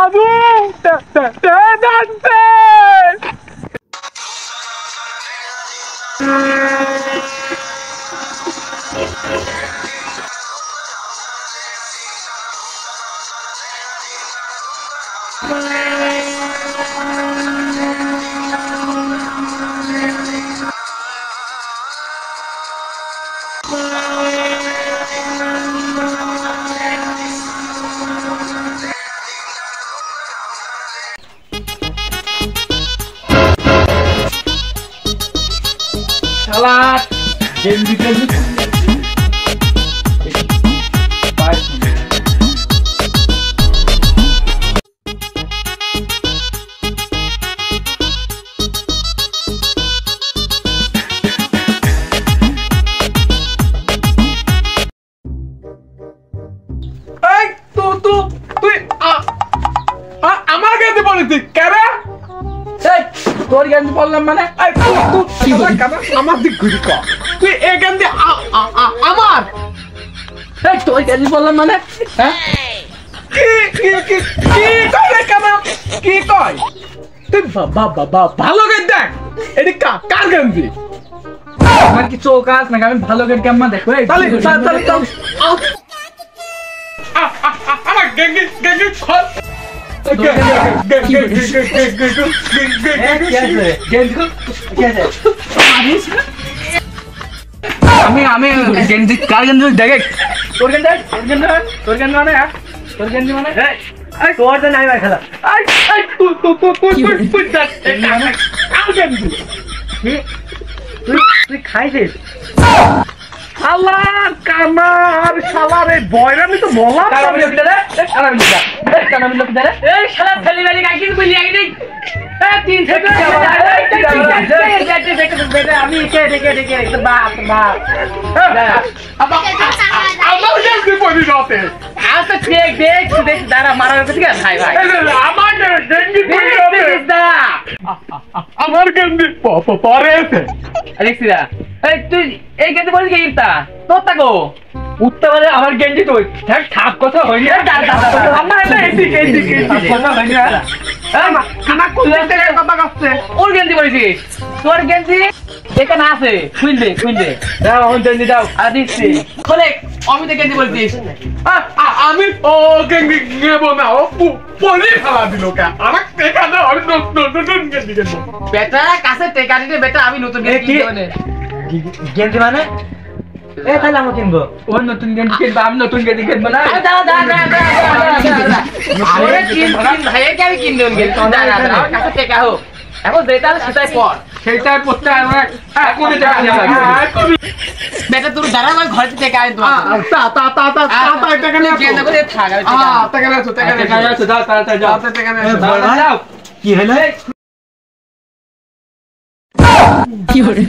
দাদু জানতে Salat. Janji. Bye. এই তুই আমার কাছে বলিস কেরে এই তোর গেঞ্জি পরলাম মানে তুই আমার দিক ঘুরি ক তুই এই গেঞ্জি আমার এই তোর গেঞ্জি পরলাম মানে হ্যাঁ কি কয় রে কেন কি কয় তুই বাবা ভালো করে দেখ এটি কার গেঞ্জি আমার কি চোখ আস নাকি আমি ভালো করে কেমন দেখো তাহলে আমার গেঞ্জি খোল আমি গেঞ্জি কার গেঞ্জি দেখে তোর গেঞ্জি মানে তোর গেঞ্জি মানে তোর তো নাই ভাই খেলা তুই খাইছিস শালার কামার শালার এই বয়রামি তো বলা এই শালা ছেলে বেলি গাইছিস বলি আগে তিন থেকে আমি ডেকে বাপ আমার গেঞ্জি পরি রাতে আচ্ছা দেখ দাঁড়া মারার কথা কি ভাই আমার গেঞ্জি পরি রাতে আমার গেঞ্জি পরে এসে আলেক্সিরা এই তুই এই গেঞ্জি পরে কি ইরতা তোর তাকো উঠতে পারে আমার গেঞ্জি তুই দেখ ঠাপ কথা হইনি আমার এটা এদিকে কথা হইনি আমার কোলে থেকে কথা কাছে ওর গেঞ্জি পরেছিস তোর গেঞ্জি এখানে আছে খুলবে দাও এখন গেঞ্জি দাও আর দিচ্ছি খোলে আমি তো গেঞ্জি বলছিস আমি ও গেঞ্জি নেব না ও পলি ফেলা দিল কা আমার এখানে আমি নতুন গেঞ্জি কিনবো বেটা কাছে টেকা দিতে বেটা আমি নতুন গেঞ্জি কিনবো না গেঞ্জি মানে এ তাহলে আমি কিনবো ও নতুন গেঞ্জি কিনবো আমি নতুন গেঞ্জি কিনবো না ভাইকে আমি কিনবো গেঞ্জি আমার কাছে টেকা হোক এখন যেটা সেটাই পর সেইটাই পড়তে আমার এখনই টাকা বেটা তোর দাঁড়া আমার ঘরে টেকা আয় তোমার টাকা নিয়ে গেঞ্জি করে থাক টাকা নিয়ে যাও তাড়াতাড়ি যাও টাকা নিয়ে কি হলো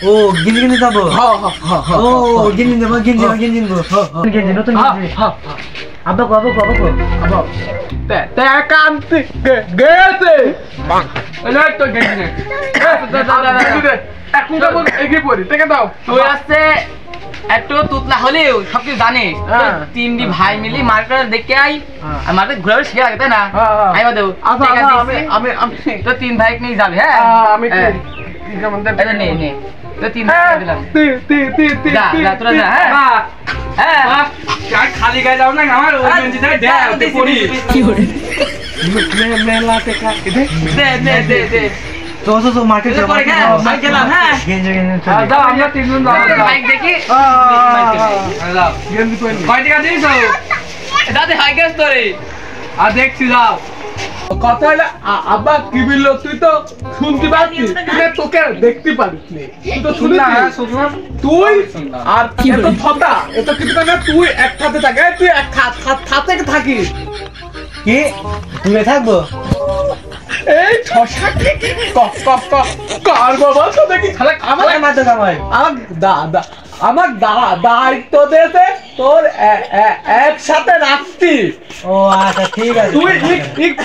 ও গিঞ্জি কিনতে যাবো ও গিঞ্জি নেবো গিঞ্জি নেবো গিঞ্জি নতুন গিঞ্জি আব্বা টাকা আনতে গেছে তো গেঞ্জি এখন কেমন এগিয়ে পড়ি টাকা দাও তুই আসছে একটু তুতলা হলেও সবকিছু জানিস তিনটি ভাই মিলি মার্কেট দেখে আই আর মার্কেট ঘুরে শিখে লাগে তাই না আমি দেবো আমি তো তিন ভাই নিয়ে যাবে হ্যাঁ আমি নে তো তিন ভাই দিলাম যা তোরা যা হ্যাঁ খালি গায়ে যাও না আমার ওই গেঞ্জি দে পড়ি কি করে মেলা টাকা দে তো মার্কেট যাবো বাইক গেলাম হ্যাঁ গিঞ্জি যাও আমরা তিনজন যাও বাইক দেখি যাও গেঞ্জি কই কয় টাকা দিস দাদা হাই গ্যাস তোরে আর দেখছি যাও কথা হলো আব্বা কি বললো তুই তো শুনতে পাচ্ছিস তোকে দেখতে পারিস তুই তো শুনি না তুই আর এত কথা এত কিছু না তুই এক খাতে থাকে তুই এক খাতে থাকিস কি দূরে থাকবো এই ছশা কার বাবা তো দেখি খালা আমার মাথা কামাই আমার দায়িত্ব দিয়েছে তোর একসাথে রাখতি ও আচ্ছা ঠিক আছে তুই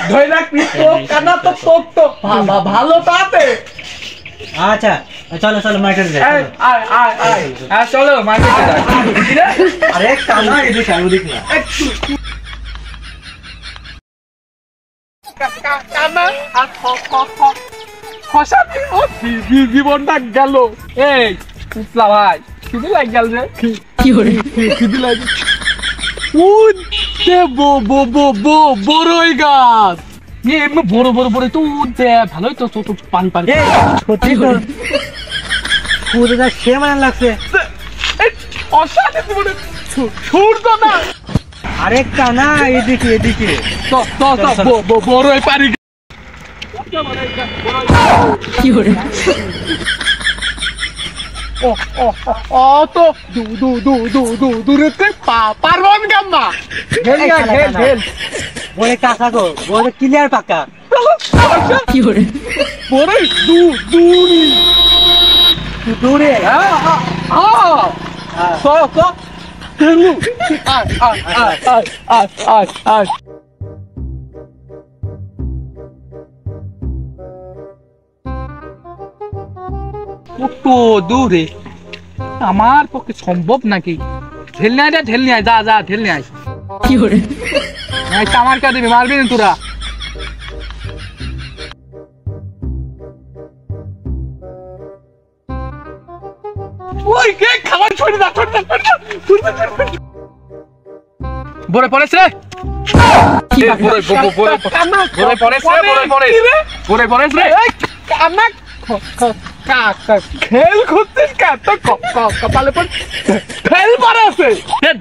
ধরে রাখবি তোর কানা তো তোর তো ভালো তাতে আচ্ছা চলো মার্কেটে যাই আয় চলো মার্কেটে যাই আরে কানা এদিকে না কানা আর খসা ও জীবনটা গেল। এই পুতলা ভাই কিদি লাগ গেল রে? কি হরে কিদি লাগ? উঠতে বড়ই গাছ এমনি বড় বড় বড় তো উঠতে ভালোই তো তো পানি পানি সত্যি তো পুরোটা সে মানে লাগছে। অসাধে জীবনে সূর্য না আরেকটা না এদিকে এদিকে তো তো বড়ই পানি কি হরে ও তো দূরে পারবন গাম্মা ঢেল বলে কাকা গো বলে ক্লিয়ার পাকা। কি হরে বড়ই দূরি দূরে তো ঢেলু আয় কত দূরে আমার পক্ষে সম্ভব নাকি? ঢেল নিয়ে আয় যা ঢেল নিয়ে আয়। কি হরে আমার কা দিবি মারবি না তোরা? ওই কে খাবার ছড়ি না বড় পড়েছে খেল করছিস কপালে খেল পারে আছে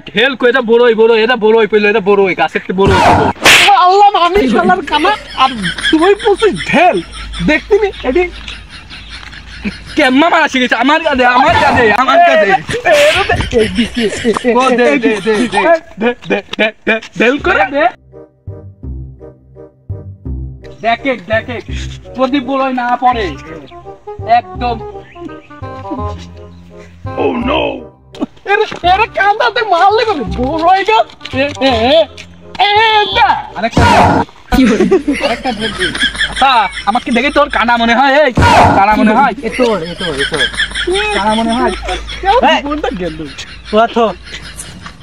ঢেল কো এটা বড়ই এটা বড়ই পেলো এটা বড়ই গাছের বড়ই আল্লাহ আমি শালার কানা আর তুই বলছিস ঢেল দেখতি নি এটি কেমন মারা শিখেছে আমার কাছে ঢেল করে দেখে প্রদীপ বড়ই না পড়ে একদম। ও নো এরা কাঁদাতে মারলে করে বড়ই গাছ আমাকে দেখে তোর কানা মনে হয়? এই কানা মনে হয়? কানা মনে হয়?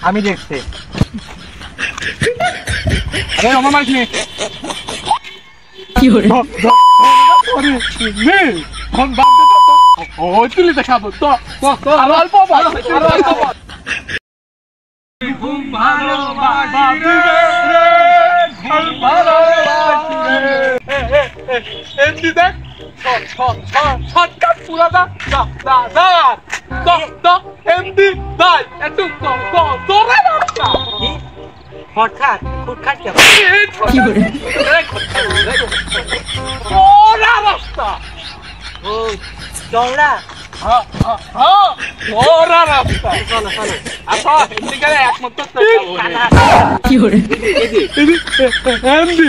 আমি দেখছি আমার মার্ক নিয়ে কি হরে তুলিতে খাবো তো অল্প শর্টকাট পুরাটা এমডি ভাই একটু তোরা রাস্তা কি হরে তোরা রাস্তা ও চল না তোরা রাস্তা আচ্ছা এদিকে একমাত্র কি হরে এমডি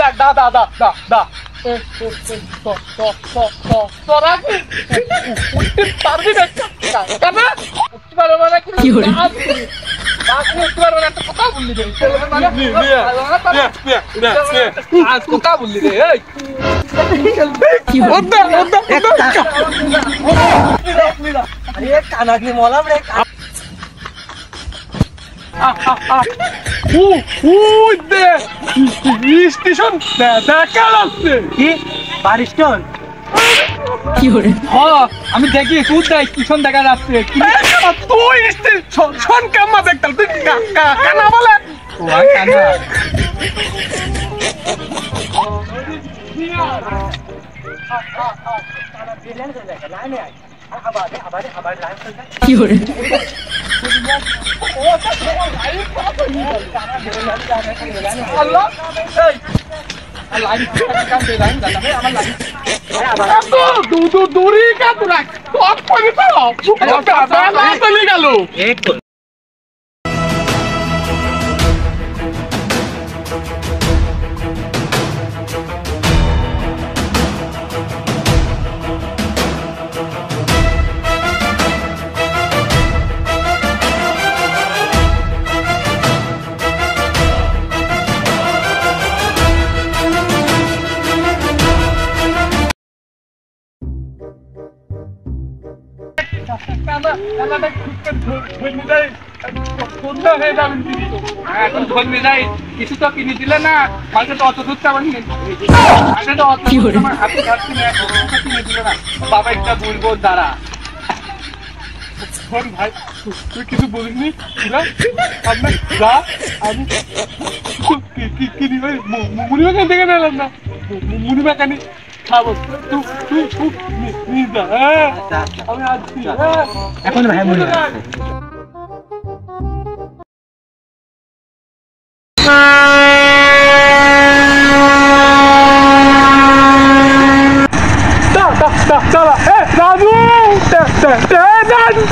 দা তোরা উঠতে পারবি না কেন? উঠতে পারবো না কি হরে কথা বললি রে কথা বললি রে কি হরে কানাকি মলাম রে স্টেশন দেখা যাচ্ছে কি বারিস্টন কি হরে আমি দেখি তুই স্টেশন দেখা যাচ্ছে তুই স্টেশন কেমন দেখতাম তুই কানা বলে কি হরে আল্লাহ দূরে কাতুরা চলে গেল সন্ধ্যা হয়ে যাবে কিন্তু। এখন ধরবে যাই কিছু তো কিনে দিলে না, মাঝে তো অত দূর তো আমার আগে তো অত আমার হাতে যাচ্ছি না, কিছু তো কিনে দিলে না। বাবা একটা বলবো দাঁড়া শোন ভাই, তুই কিছু বলিসনি আপনার যা আমি কিনি ভাই মুড়ি মেকানি দেখে নিলাম না, মুড়ি মেকানি খাবো, তুই নিয়ে যা। হ্যাঁ আমি আসছি। এখন ভাই মনে দাদু দাদু